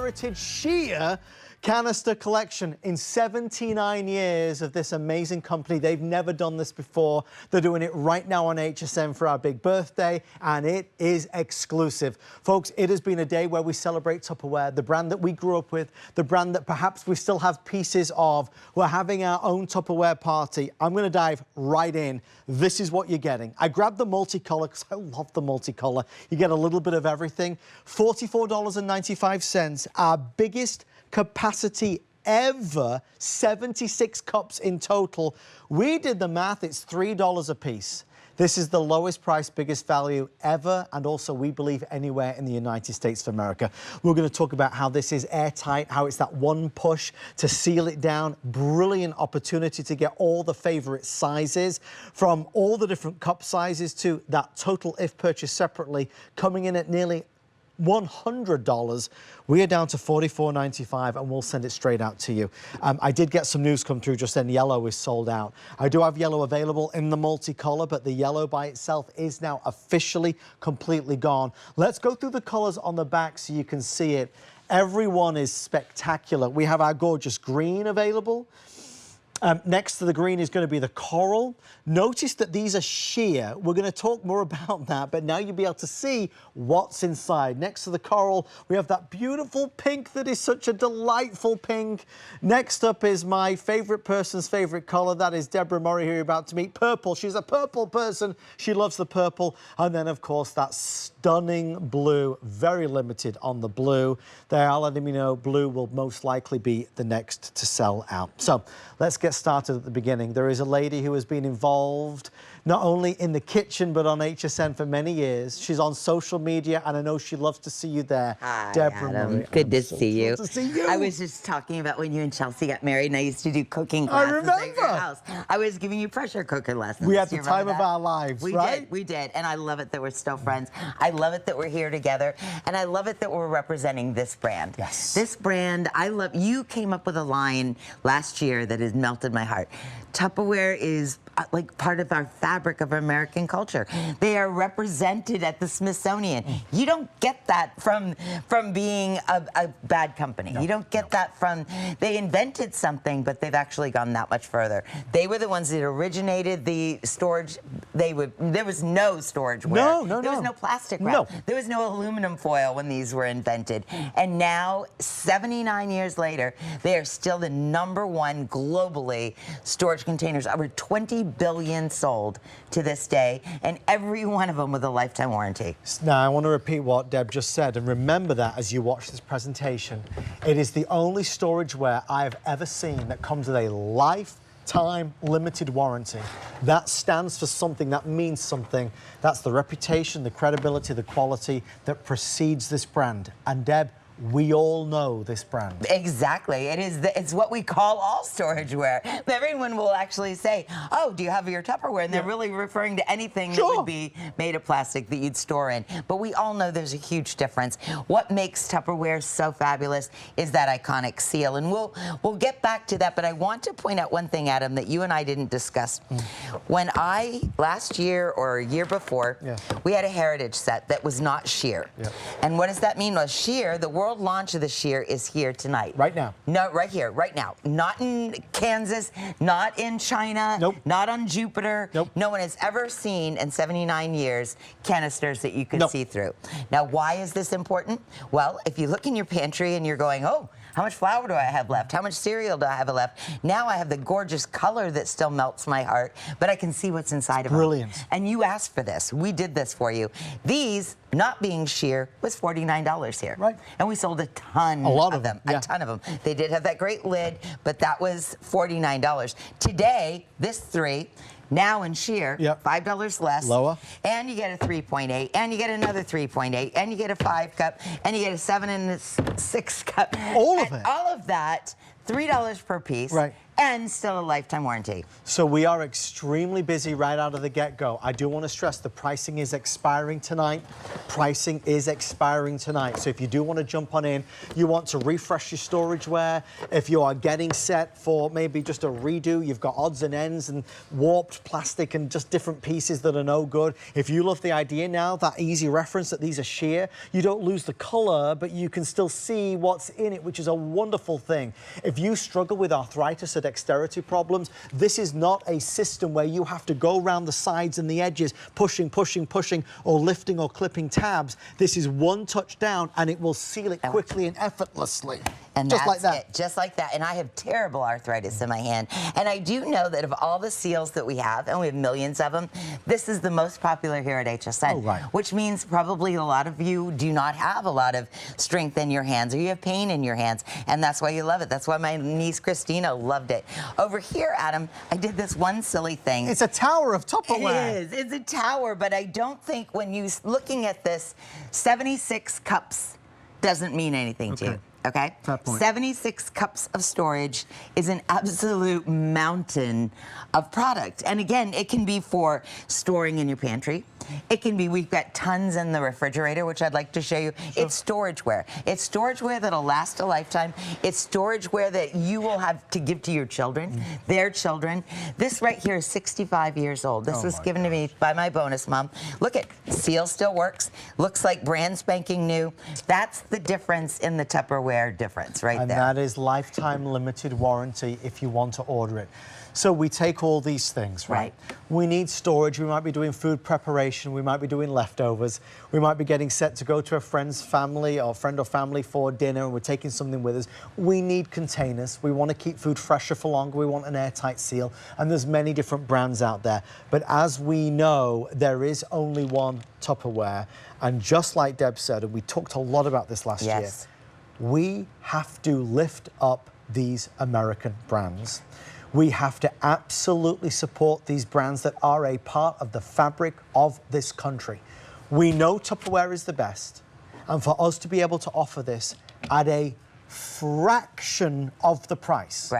heritage sheer canister collection. In 79 years of this amazing company, they've never done this before. They're doing it right now on HSN for our big birthday, and it is exclusive. Folks, it has been a day where we celebrate Tupperware, the brand that we grew up with, the brand that perhaps we still have pieces of. We're having our own Tupperware party. I'm going to dive right in. This is what you're getting. I grabbed the multicolor because I love the multicolor. You get a little bit of everything. $44.95, our biggest capacity ever, 76 cups in total. We did the math, it's $3 a piece. This is the lowest price, biggest value ever, and also we believe anywhere in the United States of America. We're going to talk about how this is airtight, how it's that one push to seal it down. Brilliant opportunity to get all the favorite sizes, from all the different cup sizes to that total if purchased separately, coming in at nearly $100. We are down to $44.95 and we'll send it straight out to you. I did get some news come through just then. Yellow is sold out. I do have yellow available in the multicolor, but the yellow by itself is now officially completely gone. Let's go through the colors on the back so you can see it. Everyone is spectacular. We have our gorgeous green available. Next to the green is going to be the coral. Notice that these are sheer. We're going to talk more about that, but now you'll be able to see what's inside. Next to the coral, we have that beautiful pink that is such a delightful pink. Next up is my favorite person's favorite color. That is Deborah Murray, who you're about to meet. Purple. She's a purple person. She loves the purple. And then, of course, that stunning blue. Very limited on the blue. They are letting me know blue will most likely be the next to sell out. So let's get started at the beginning. There is a lady who has been involved not only in the kitchen but on HSN for many years. She's on social media and I know she loves to see you there. Hi, Deborah Adam. Murray. Good to see you. Good to see you. I was just talking about when you and Chelsea got married and I used to do cooking classes at your house. I was giving you pressure cooker lessons. We had the time of our lives, right? We did. And I love it that we're still friends. I love it that we're here together. And I love it that we're representing this brand. Yes. This brand, I love. You came up with a line last year that has melted my heart. Tupperware is like part of our fabric of American culture. They are represented at the Smithsonian. You don't get that from being a bad company. No, you don't get that from, they invented something, but they've actually gone that much further. They were the ones that originated the storage. There was no storage ware. There was no plastic wrap. There was no aluminum foil when these were invented. And now, 79 years later, they are still the #1 globally storage containers. Over 20 billion sold to this day, and every one of them with a lifetime warranty. Now, I want to repeat what Deb just said, and remember that as you watch this presentation. It is the only storage ware I have ever seen that comes with a lifetime limited warranty. That stands for something, that means something. That's the reputation, the credibility, the quality that precedes this brand. And Deb, we all know this brand. Exactly. It's what we call all storage ware. Everyone will actually say, oh, do you have your Tupperware? And they're really referring to anything that would be made of plastic that you'd store in. But we all know there's a huge difference. What makes Tupperware so fabulous is that iconic seal. And we'll get back to that. But I want to point out one thing, Adam, that you and I didn't discuss. When last year or a year before, we had a heritage set that was not sheer. And what does that mean? Well, sheer, the world launch of the sheer is here tonight. Right now. No, right here, right now. Not in Kansas, not in China, not on Jupiter. No one has ever seen in 79 years canisters that you can see through. Now, why is this important? Well, if you look in your pantry and you're going, oh, how much flour do I have left? How much cereal do I have left? Now I have the gorgeous color that still melts my heart, but I can see what's inside of them. Brilliant. And you asked for this. We did this for you. These, not being sheer, was $49 here. Right. And we sold a ton of them. A ton of them. They did have that great lid, but that was $49. Today, this three, now in sheer, $5 less. Lower. And you get a 3.8, and you get another 3.8, and you get a 5 cup, and you get a 7 and a 6 cup. All of it. All of that, $3 per piece. Right. and still a lifetime warranty. So we are extremely busy right out of the get-go. I do want to stress the pricing is expiring tonight. Pricing is expiring tonight. So if you do want to jump on in, you want to refresh your storageware, if you are getting set for maybe just a redo, you've got odds and ends and warped plastic and just different pieces that are no good. If you love the idea now, that easy reference that these are sheer, you don't lose the color, but you can still see what's in it, which is a wonderful thing. If you struggle with arthritis or dexterity problems, this is not a system where you have to go around the sides and the edges, pushing, or lifting or clipping tabs. This is one touch down and it will seal it quickly and effortlessly. And just like that. Just like that. And I have terrible arthritis in my hand. And I do know that of all the seals that we have, and we have millions of them, this is the most popular here at HSN. Oh, right. Which means probably a lot of you do not have a lot of strength in your hands, or you have pain in your hands. And that's why you love it. That's why my niece Christina loved it. Over here, Adam, I did this one silly thing. It's a tower of Tupperware. It is. It's a tower, but I don't think when you looking at this, 76 cups doesn't mean anything to you. Okay? 76 cups of storage is an absolute mountain of product. And again, it can be for storing in your pantry. It can be, we've got tons in the refrigerator, which I'd like to show you. Sure. It's storageware. It's storageware that'll last a lifetime. It's storageware that you will have to give to your children, their children. This right here is 65 years old. This was given to me by my bonus mom. Look at, seal still works. Looks like brand spanking new. That's the difference in the Tupperware difference right there. And that is lifetime limited warranty if you want to order it. So we take all these things, right? We need storage. We might be doing food preparation. We might be doing leftovers. We might be getting set to go to a friend's family or friend or family for dinner, and we're taking something with us. We need containers. We want to keep food fresher for longer. We want an airtight seal. And there's many different brands out there. But as we know, there is only one Tupperware. And just like Deb said, and we talked a lot about this last year, we have to lift up these American brands. We have to absolutely support these brands that are a part of the fabric of this country. We know Tupperware is the best, and for us to be able to offer this at a fraction of the price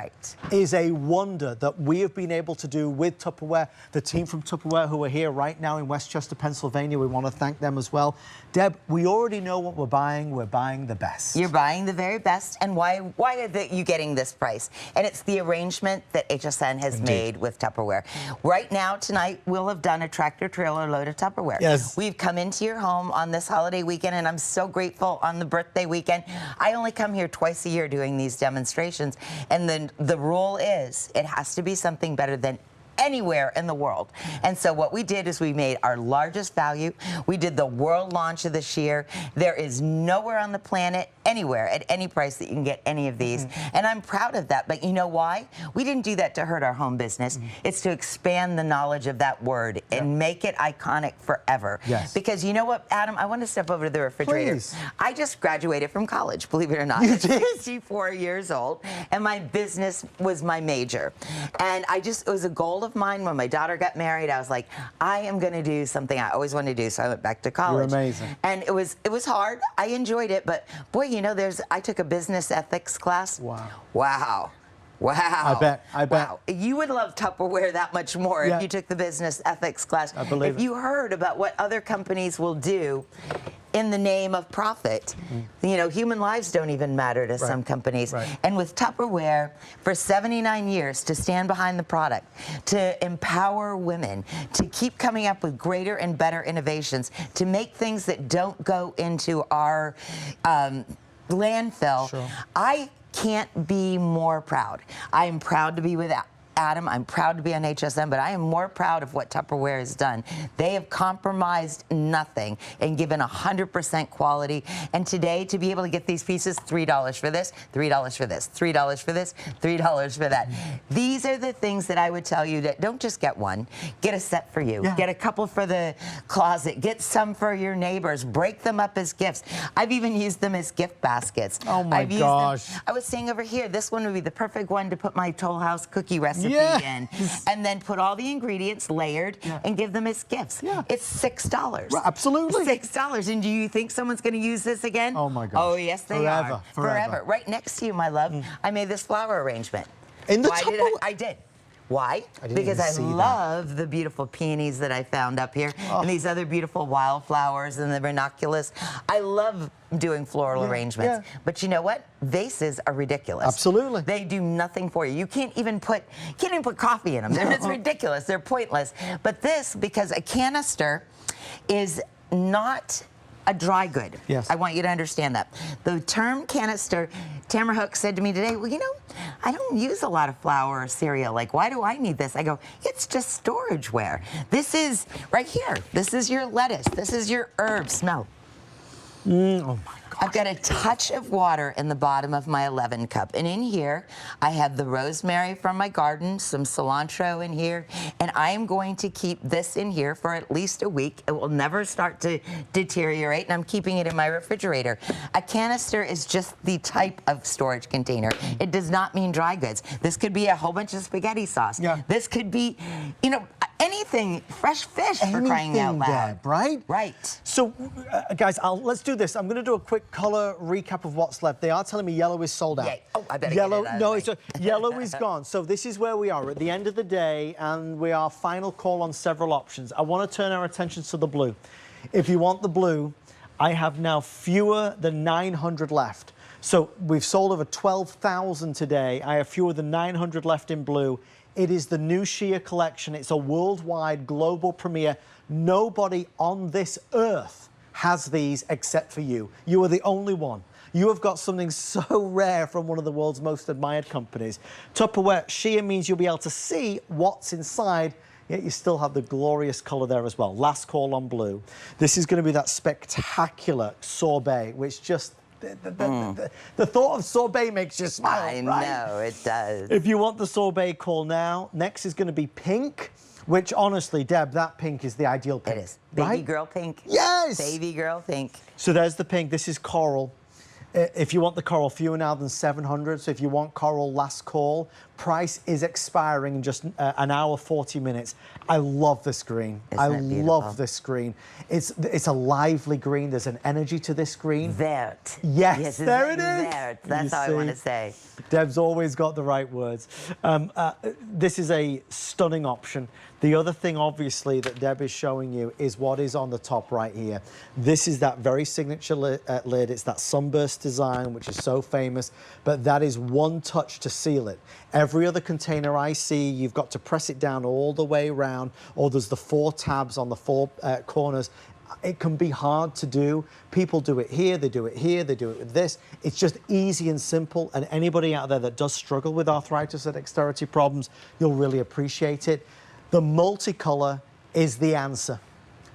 is a wonder that we have been able to do with Tupperware. The team from Tupperware who are here right now in Westchester, Pennsylvania, we want to thank them as well. Deb, we already know what we're buying. We're buying the best. You're buying the very best. And why are you getting this price? And it's the arrangement that HSN has made with Tupperware. Right now, tonight, we'll have done a tractor trailer load of Tupperware. Yes. We've come into your home on this holiday weekend, and I'm so grateful on the birthday weekend. I only come here twice a year doing these demonstrations. And then the rule is it has to be something better than anywhere in the world. And so what we did is we made our largest value. We did the world launch of this year. There is nowhere on the planet, anywhere, at any price that you can get any of these. And I'm proud of that. But you know why? We didn't do that to hurt our home business. It's to expand the knowledge of that word and make it iconic forever. Because you know what, Adam? I want to step over to the refrigerator. Please. I just graduated from college, believe it or not. You did? I'm 54 years old, and my business was my major. And it was a goal of mine when my daughter got married. I was like, I am going to do something I always wanted to do, so I went back to college. You're amazing. And it was hard. I enjoyed it, but boy, you know, I took a business ethics class. Wow. I bet. Wow. You would love Tupperware that much more if you took the business ethics class. I believe if you heard about what other companies will do in the name of profit. You know, human lives don't even matter to some companies. And with Tupperware, for 79 years, to stand behind the product, to empower women, to keep coming up with greater and better innovations, to make things that don't go into our landfill, I can't be more proud. I am proud to be with Adam, I'm proud to be on HSN, but I am more proud of what Tupperware has done. They have compromised nothing and given 100% quality. And today, to be able to get these pieces, $3 for this, $3 for this, $3 for this, $3 for that. These are the things that I would tell you that don't just get one, get a set for you. Get a couple for the closet, get some for your neighbors, break them up as gifts. I've even used them as gift baskets. Oh my gosh. I was saying over here, this one would be the perfect one to put my Toll House cookie recipe in, and then put all the ingredients layered and give them as gifts. It's $6. Absolutely. $6. And do you think someone's going to use this again? Oh my gosh. Oh yes, they are. Forever. Right next to you, my love, I made this flower arrangement. In the Why did Tupperware? I did. Why? I didn't Because even I see that. love the beautiful peonies that I found up here and these other beautiful wildflowers and the ranunculus. I love doing floral arrangements. But you know what? Vases are ridiculous. Absolutely. They do nothing for you. You can't even put coffee in them. It's ridiculous. They're pointless. But this, because a canister is not a dry good. Yes. I want you to understand that. The term canister, Tamara Hook said to me today, well, you know, I don't use a lot of flour or cereal. Like, why do I need this? I go, it's just storage ware. This is right here. This is your lettuce. This is your herb. Smell. Oh my God. I've got a touch of water in the bottom of my 11 cup. And in here, I have the rosemary from my garden, some cilantro in here, and I am going to keep this in here for at least a week. It will never start to deteriorate, and I'm keeping it in my refrigerator. A canister is just the type of storage container. It does not mean dry goods. This could be a whole bunch of spaghetti sauce. Yeah. This could be, you know, anything, fresh fish for crying out loud. Deb, right? Right. So, guys, let's do this. I'm going to do a quick color recap of what's left. They are telling me yellow is sold out. Yay. Oh, I better yellow, get it out no, of it's yellow is gone. So this is where we are at the end of the day, and we are final call on several options. I want to turn our attention to the blue. If you want the blue, I have now fewer than 900 left. So we've sold over 12,000 today. I have fewer than 900 left in blue. It is the new sheer collection. It's a worldwide global premiere. Nobody on this earth has these except for you. You are the only one. You have got something so rare from one of the world's most admired companies. Tupperware sheer means you'll be able to see what's inside, yet you still have the glorious color there as well. Last call on blue. This is going to be that spectacular sorbet, which just the thought of sorbet makes you smile, I right? know, it does. If you want the sorbet, call now. Next is going to be pink, which honestly, Deb, that pink is the ideal pink. It is. Baby right? girl pink. Yes! Baby girl pink. So there's the pink. This is coral. If you want the coral, fewer now than 700. So if you want coral, last call. Price is expiring in just an hour, 40 minutes. I love this green. I love this green. It's a lively green. There's an energy to this green. Vert. Yes, there it is. Vert. That's how I want to say. Deb's always got the right words. This is a stunning option. The other thing, obviously, that Deb is showing you is what is on the top right here. This is that very signature lid. It's that sunburst design, which is so famous, but that is one touch to seal it. Every other container I see, you've got to press it down all the way around, or there's the 4 tabs on the 4 corners. It can be hard to do. People do it here, they do it here, they do it with this. It's just easy and simple, and anybody out there that does struggle with arthritis or dexterity problems, you'll really appreciate it. The multicolor is the answer.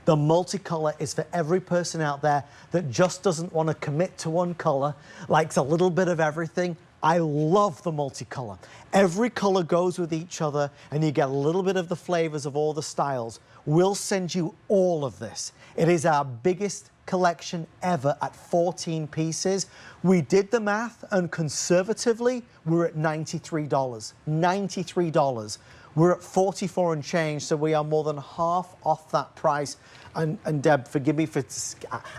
The multicolor is for every person out there that just doesn't want to commit to one color, likes a little bit of everything. I love the multicolor. Every color goes with each other, and you get a little bit of the flavors of all the styles. We'll send you all of this. It is our biggest collection ever at 14 pieces. We did the math, and conservatively, we're at $93. $93. We're at 44 and change, so we are more than half off that price. And Deb, forgive me for,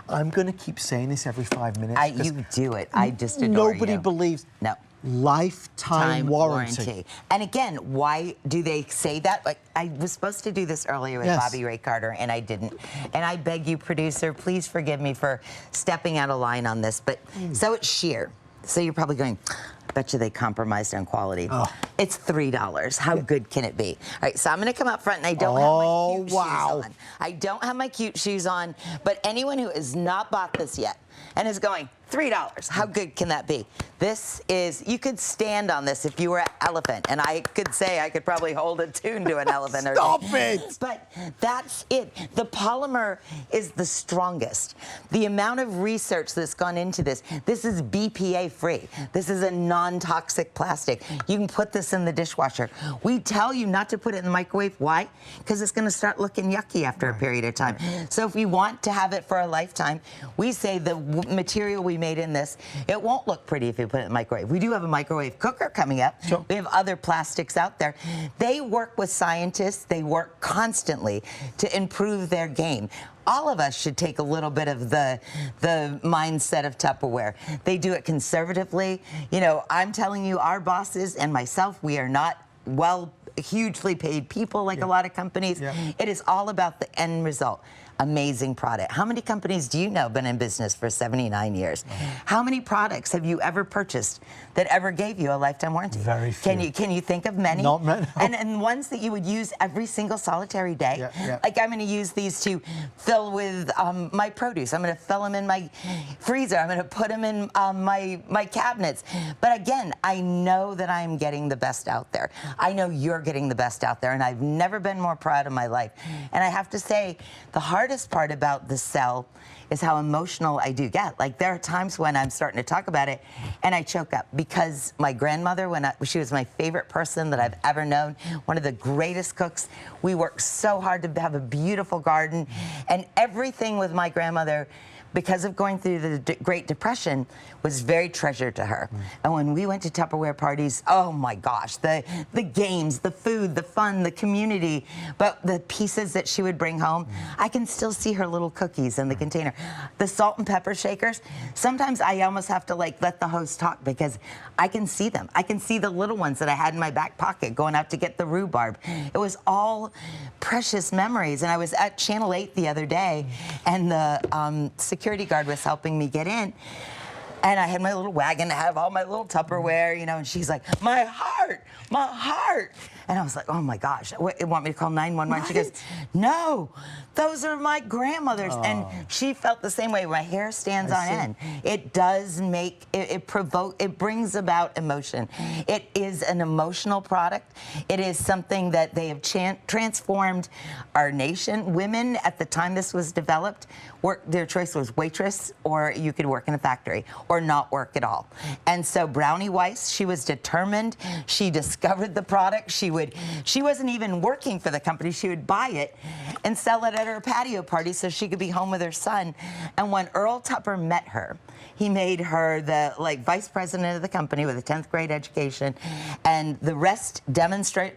I'm going to keep saying this every 5 minutes. You do it. I just adore Nobody you. believes. No. Lifetime warranty. And again, why do they say that? Like, I was supposed to do this earlier with Bobby Ray Carter, and I didn't. And I beg you, producer, please forgive me for stepping out of line on this. But so it's sheer. So you're probably going, I bet you they compromised on quality. Oh. It's $3. How good can it be? All right, so I'm going to come up front, and I don't have my cute shoes on. I don't have my cute shoes on, but anyone who has not bought this yet and is going, $3, how good can that be? This is, you could stand on this if you were an elephant, and I could say I could probably hold a tune to an elephant. Stop it! But that's it. The polymer is the strongest. The amount of research that's gone into this is BPA free. This is a non-toxic plastic. You can put this in the dishwasher. We tell you not to put it in the microwave. Why? Because it's going to start looking yucky after a period of time. So if you want to have it for a lifetime, we say the material we made in this, it won't look pretty if you put it in the microwave. We do have a microwave cooker coming up. Sure. We have other plastics out there. They work with scientists. They work constantly to improve their game. all of us should take a little bit of the mindset of Tupperware. They do it conservatively. You know, I'm telling you, our bosses and myself, we are not hugely paid people like a lot of companies. It is all about the end result. Amazing product. How many companies do you know have been in business for 79 years? How many products have you ever purchased that ever gave you a lifetime warranty? Very few. Can you think of many? Not many. And ones that you would use every single solitary day? Like, I'm going to use these to fill with my produce. I'm going to fill them in my freezer. I'm going to put them in my cabinets. But again, I know that I'm getting the best out there. I know you're getting the best out there, and I've never been more proud of my life. And I have to say, the hardest part about the sell is how emotional I do get. Like, there are times when I'm starting to talk about it and I choke up, because my grandmother, she was my favorite person that I've ever known, one of the greatest cooks. We worked so hard to have a beautiful garden, and everything with my grandmother, because of going through the Great Depression, was very treasured to her. And when we went to Tupperware parties, oh my gosh, the games, the food, the fun, the community, but the pieces that she would bring home, I can still see her little cookies in the container. The salt and pepper shakers, sometimes I almost have to like let the host talk, because I can see them. I can see the little ones that I had in my back pocket going out to get the rhubarb. It was all precious memories. And I was at Channel 8 the other day, and the security guard was helping me get in. And I had my little wagon, I have all my little Tupperware, you know, and she's like, my heart, my heart. And I was like, oh my gosh, you want me to call 911? She goes, no, those are my grandmother's. And she felt the same way. My hair stands on end. It does make, it brings about emotion. It is an emotional product. It is something that they have transformed our nation. Women, at the time this was developed, their choice was waitress, or you could work in a factory, or not work at all. And so Brownie Weiss, she was determined. She discovered the product. She wasn't even working for the company. She would buy it and sell it at her patio party so she could be home with her son. And when Earl Tupper met her, he made her the vice president of the company with a 10th grade education, and the rest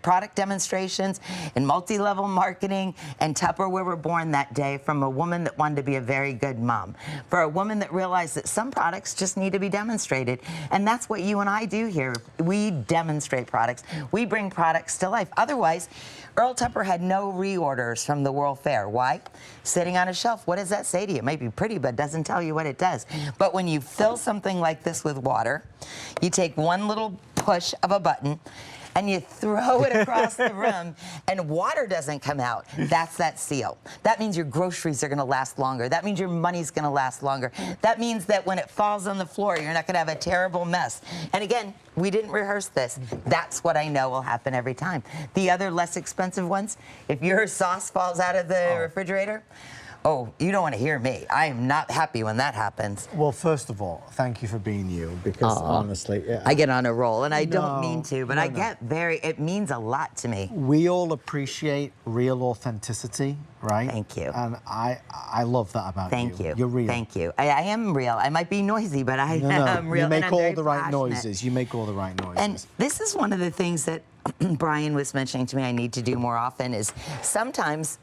product demonstrations and multi-level marketing. And Tupperware were born that day from a woman that wanted to be a very good mom, for a woman that realized that some products just need to be demonstrated. And that's what you and I do here. We demonstrate products. We bring products to life. Otherwise, Earl Tupper had no reorders from the World Fair. Why? Sitting on a shelf. What does that say to you? It might be pretty, but it doesn't tell you what it does. But when you fill something like this with water, you take one little push of a button and you throw it across the room, and water doesn't come out. That's that seal. That means your groceries are gonna last longer. That means your money's gonna last longer. That means that when it falls on the floor, you're not gonna have a terrible mess. And again, we didn't rehearse this. That's what I know will happen every time. The other less expensive ones, if your sauce falls out of the refrigerator, oh, you don't want to hear me. I am not happy when that happens. Well, first of all, thank you for being you, because honestly, I get on a roll, and I don't mean to, but it means a lot to me. We all appreciate real authenticity, right? Thank you. And I love that about you. Thank you. You're real. Thank you. I am real. I might be noisy, but I am real. You make all the right passionate. noises. You make all the right noises. And this is one of the things that Brian was mentioning to me I need to do more often, is sometimes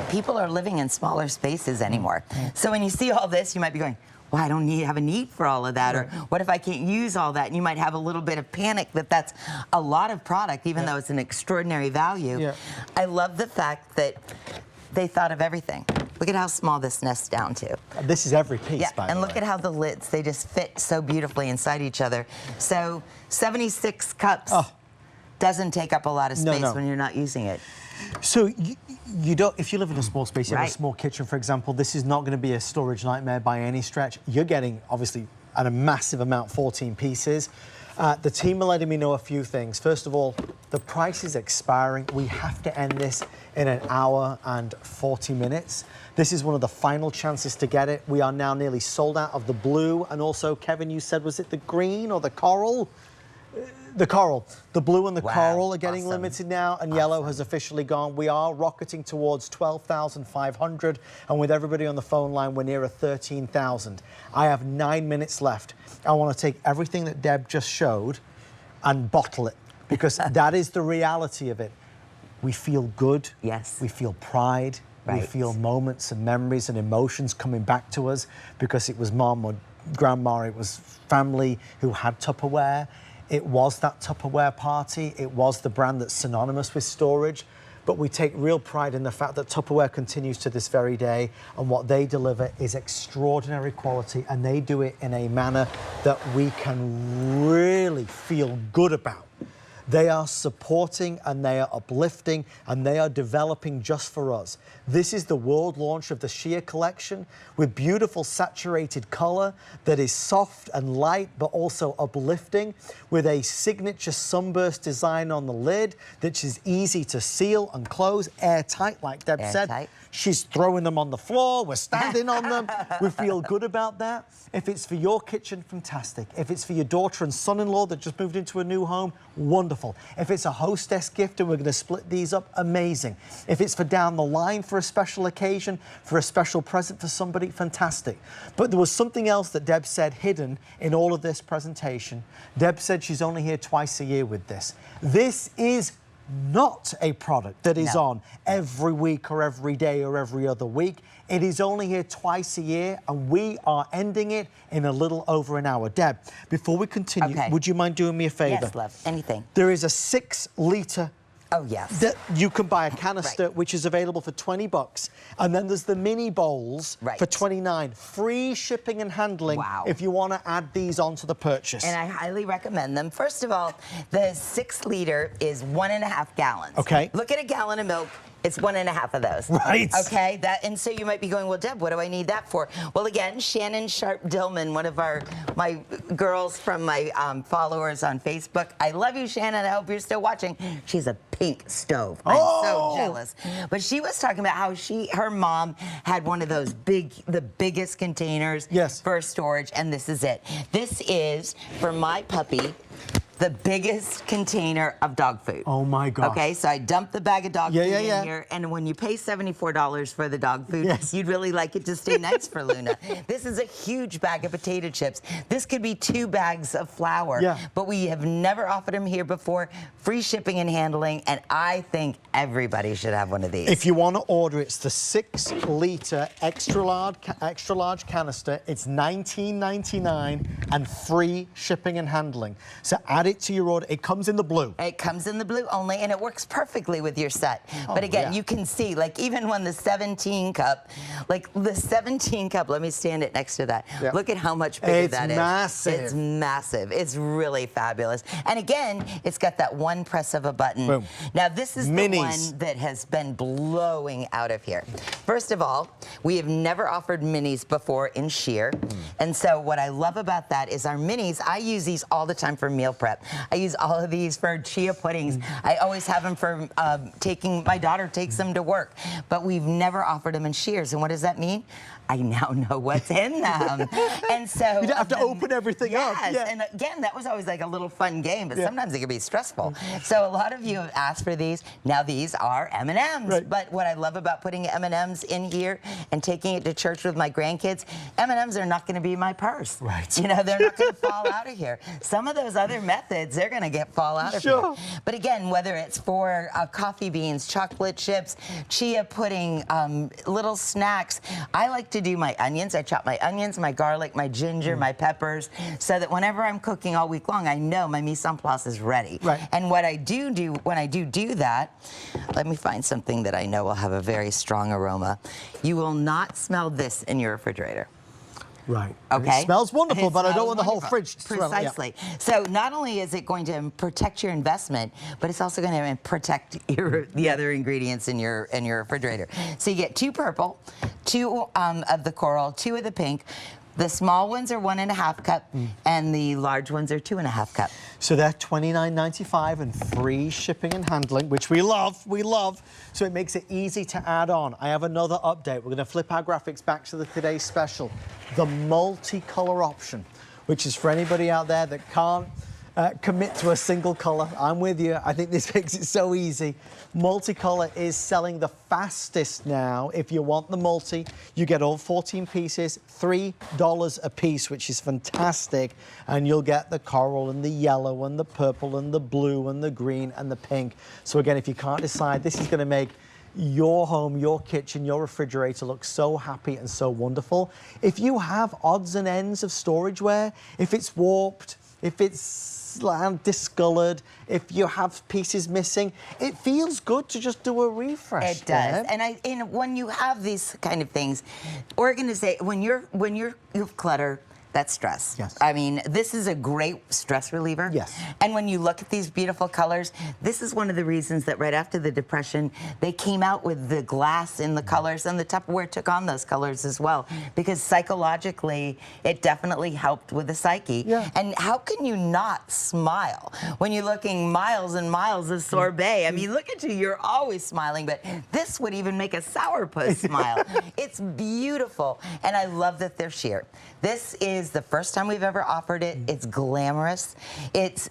people are living in smaller spaces anymore. So when you see all this, you might be going, well, I don't have a need for all of that, or what if I can't use all that? And you might have a little bit of panic that that's a lot of product, even though it's an extraordinary value. I love the fact that they thought of everything. Look at how small this nests down to. This is every piece, by the way. And look at how the lids, they just fit so beautifully inside each other. So 76 cups doesn't take up a lot of space when you're not using it. So you don't, if you live in a small space, you have a small kitchen, for example, this is not going to be a storage nightmare by any stretch. You're getting, obviously, at a massive amount, 14 pieces. The team are letting me know a few things. First of all, the price is expiring. We have to end this in 1 hour and 40 minutes. This is one of the final chances to get it. We are now nearly sold out of the blue, and also, Kevin, you said, was it the green or the coral? The coral. The blue and the coral are getting limited now, and yellow has officially gone. We are rocketing towards 12,500, and with everybody on the phone line, we're near 13,000. I have 9 minutes left. I want to take everything that Deb just showed and bottle it, because that is the reality of it. We feel good. Yes. We feel pride. We feel moments and memories and emotions coming back to us because it was mom or grandma, it was family who had Tupperware. It was that Tupperware party. It was the brand that's synonymous with storage. But we take real pride in the fact that Tupperware continues to this very day, and what they deliver is extraordinary quality, and they do it in a manner that we can really feel good about. They are supporting and they are uplifting and they are developing just for us. This is the world launch of the Sheer collection with beautiful saturated color that is soft and light but also uplifting, with a signature sunburst design on the lid that is easy to seal and close, airtight like Deb said. She's throwing them on the floor, we're standing on them. We feel good about that. If it's for your kitchen, fantastic. If it's for your daughter and son-in-law that just moved into a new home, wonderful. If it's a hostess gift and we're going to split these up, amazing. If it's for down the line for a special occasion, for a special present for somebody, fantastic. But there was something else that Deb said hidden in all of this presentation. Deb said she's only here twice a year with this. This is not a product that is on every week or every day or every other week. It is only here twice a year, and we are ending it in a little over an hour. Deb, before we continue, would you mind doing me a favor? Yes, love. Anything. There is a 6-litre that you can buy a canister, which is available for $20, and then there's the mini bowls for $29. Free shipping and handling if you want to add these onto the purchase. And I highly recommend them. First of all, the 6-liter is 1.5 gallons. Okay. Look at a gallon of milk. It's 1.5 of those. Right. Okay. And so you might be going, well, Deb, what do I need that for? Well, again, Shannon Sharp-Dillman, one of my girls from my followers on Facebook. I love you, Shannon. I hope you're still watching. She's a pink stove. I'm so jealous. But she was talking about how her mom had one of those the biggest containers for storage, and this is it. This is for my puppy. The biggest container of dog food. Oh my gosh. Okay, so I dumped the bag of dog food in here, and when you pay $74 for the dog food, you'd really like it to stay nice for Luna. This is a huge bag of potato chips. This could be 2 bags of flour, but we have never offered them here before. Free shipping and handling, and I think everybody should have one of these. If you want to order, it's the 6-litre extra large canister. It's $19.99 and free shipping and handling. So add it to your order. It comes in the blue. It comes in the blue only, and it works perfectly with your set. But again, you can see, like, even when the 17 cup, let me stand it next to that. Look at how much bigger that is. It's massive. It's massive. It's really fabulous. And again, it's got that one press of a button. Boom. Now, this is the one that has been blowing out of here. First of all, we have never offered minis before in sheer. And so what I love about that is our minis, I use these all the time for meal prep. I use all of these for chia puddings. I always have them for my daughter takes them to work. But we've never offered them in shears. And what does that mean? I now know what's in them. And so you don't have to open everything up. And again, that was always like a little fun game, but sometimes it can be stressful. So a lot of you have asked for these. Now these are M&Ms. But what I love about putting M&Ms in here and taking it to church with my grandkids, M&Ms are not going to be my purse. You know, they're not going to fall out of here. Some of those other methods, they're going to fall out of here. But again, whether it's for coffee beans, chocolate chips, chia pudding, little snacks, I like to do my onions. I chop my onions, my garlic, my ginger, my peppers, so that whenever I'm cooking all week long, I know my mise en place is ready. And what I do when I do that, let me find something that I know will have a very strong aroma. You will not smell this in your refrigerator. Okay. It smells wonderful, but I don't want the whole fridge to smell. Precisely. So not only is it going to protect your investment, but it's also going to protect the other ingredients in your refrigerator. So you get 2 purple, 2 of the coral, 2 of the pink. The small ones are 1.5 cup, and the large ones are 2.5 cup. So they're $29.95 and free shipping and handling, which we love. So it makes it easy to add on. I have another update. We're going to flip our graphics back to the today's special, the multicolor option, which is for anybody out there that can't commit to a single color. I'm with you. I think this makes it so easy. Multicolor is selling the fastest now. If you want the multi, you get all 14 pieces, $3 a piece, which is fantastic. And you'll get the coral and the yellow and the purple and the blue and the green and the pink. So again, if you can't decide, this is going to make your home, your kitchen, your refrigerator looks so happy and so wonderful. If you have odds and ends of storageware, if it's warped, if it's discolored, if you have pieces missing, it feels good to just do a refresh. It does. And when you have these kind of things, when you have clutter, that's stress. Yes. I mean, this is a great stress reliever. Yes. And when you look at these beautiful colors, this is one of the reasons that right after the Depression, they came out with the glass in the colors, and the Tupperware took on those colors as well, because psychologically, it definitely helped with the psyche. Yeah. And how can you not smile when you're looking miles and miles of sorbet? I mean, look at you, you're always smiling, but this would even make a sourpuss smile. It's beautiful, and I love that they're sheer. This is the first time we've ever offered it. It's glamorous. It's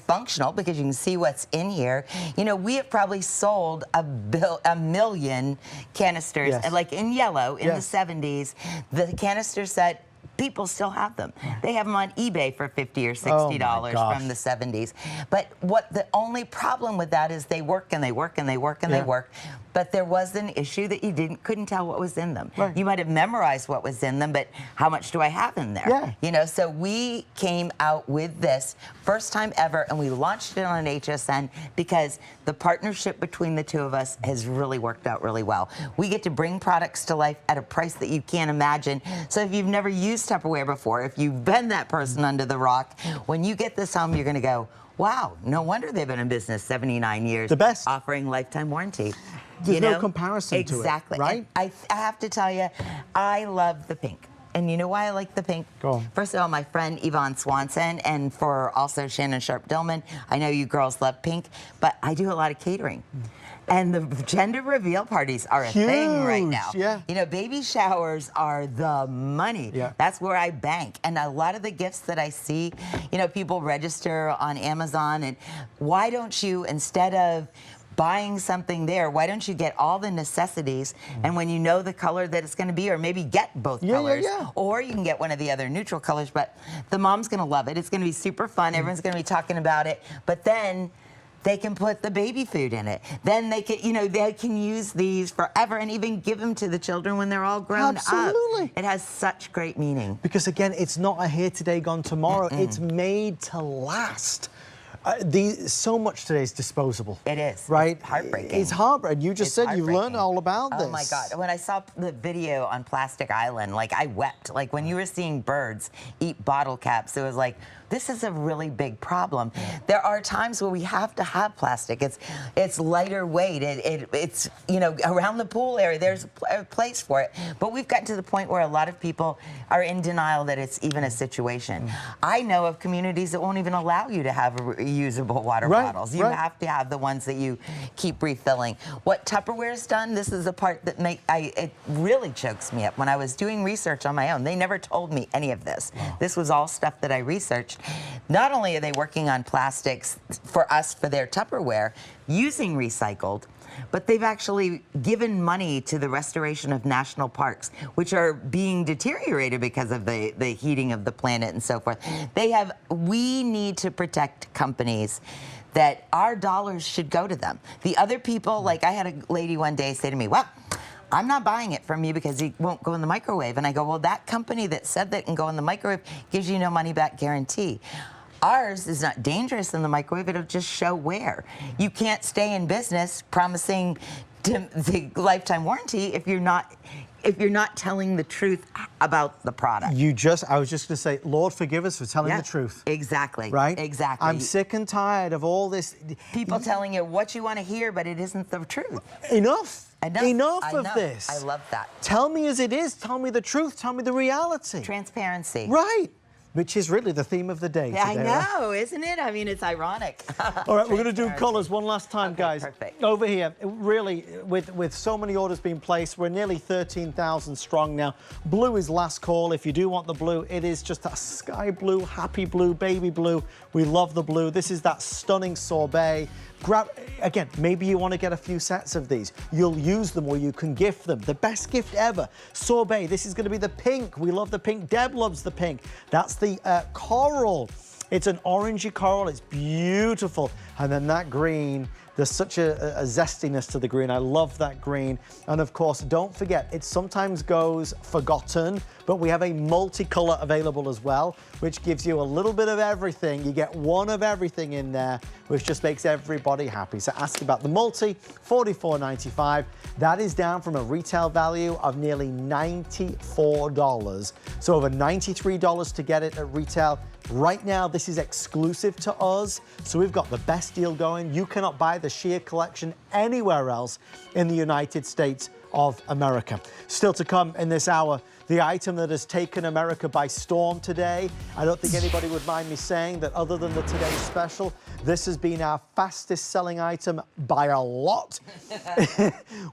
functional because you can see what's in here. You know, we have probably sold a million canisters, Yes. like in yellow in Yes. the 70s. The canister set, people still have them. They have them on eBay for $50 or $60 from the 70s. But the only problem with that is they work and they work and they work and they work. But there was an issue that you couldn't tell what was in them. Right. You might have memorized what was in them, but how much do I have in there? Yeah. You know, so we came out with this first time ever, and we launched it on HSN because the partnership between the two of us has really worked out really well. We get to bring products to life at a price that you can't imagine. So if you've never used Tupperware before, if you've been that person under the rock, when you get this home, you're going to go, wow, no wonder they've been in business 79 years. The best. Offering lifetime warranty. There's no comparison to it, exactly. right? I have to tell you, I love the pink. And you know why I like the pink? Go on. First of all, my friend Yvonne Swanson, and for also Shannon Sharp-Dillman, I know you girls love pink, but I do a lot of catering. And the gender reveal parties are a thing right now. Yeah. You know, baby showers are the money. Yeah. That's where I bank. And a lot of the gifts that I see, you know, people register on Amazon, and why don't you, instead of buying something there, why don't you get all the necessities, and when you know the color that it's going to be, or maybe get both colors, or you can get one of the other neutral colors, but the mom's going to love it. It's going to be super fun. Everyone's going to be talking about it, but then they can put the baby food in it. Then they can, you know, they can use these forever and even give them to the children when they're all grown Absolutely. up. It has such great meaning. Because again, it's not a here today, gone tomorrow. It's made to last. So much today is disposable. It is. Right? It's heartbreaking. It's heartbreaking. You just said you've learned heartbreaking. all about this. Oh my God. When I saw the video on Plastic Island, like I wept. Like when you were seeing birds eat bottle caps, it was like, this is a really big problem. There are times where we have to have plastic. It's lighter weight. It's, you know, around the pool area, there's a place for it. But we've gotten to the point where a lot of people are in denial that it's even a situation. I know of communities that won't even allow you to have reusable water bottles. You have to have the ones that you keep refilling. What Tupperware's done, this is the part that it really chokes me up. When I was doing research on my own, they never told me any of this. This was all stuff that I researched. Not only are they working on plastics for us for their Tupperware using recycled, but they've actually given money to the restoration of national parks, which are being deteriorated because of the heating of the planet and so forth. We need to protect companies that our dollars should go to them. The other people, like I had a lady one day say to me, well, I'm not buying it from you because it won't go in the microwave. And I go, well, that company that said that can go in the microwave gives you no money back guarantee. Ours is not dangerous in the microwave. It'll just show where. You can't stay in business promising the lifetime warranty if you're not telling the truth about the product. I was just going to say, Lord, forgive us for telling the truth. Exactly. Right? Exactly. I'm sick and tired of all this. People telling you what you want to hear, but it isn't the truth. Enough of know. this. I love that. Tell me as it is. Tell me the truth. Tell me the reality. Transparency. Right. Which is really the theme of the day today. I know, isn't it? I mean, it's ironic. All right, we're going to do colours one last time, guys. Perfect. Over here, really, with so many orders being placed, we're nearly 13,000 strong now. Blue is last call. If you do want the blue, it is just a sky blue, happy blue, baby blue. We love the blue. This is that stunning sorbet. Again, maybe you want to get a few sets of these. You'll use them or you can gift them. The best gift ever. Sorbet, this is going to be the pink. We love the pink. Deb loves the pink. That's the coral. It's an orangey coral, it's beautiful. And then that green, there's such a zestiness to the green. I love that green. And of course, don't forget, it sometimes goes forgotten, but we have a multicolor available as well, which gives you a little bit of everything. You get one of everything in there, which just makes everybody happy. So ask about the multi, $44.95. That is down from a retail value of nearly $94. So over $93 to get it at retail. Right now, this is exclusive to us, so we've got the best deal going. You cannot buy the sheer collection anywhere else in the United States of America. Still to come in this hour, the item that has taken America by storm today. I don't think anybody would mind me saying that other than the Today Special, this has been our fastest selling item by a lot.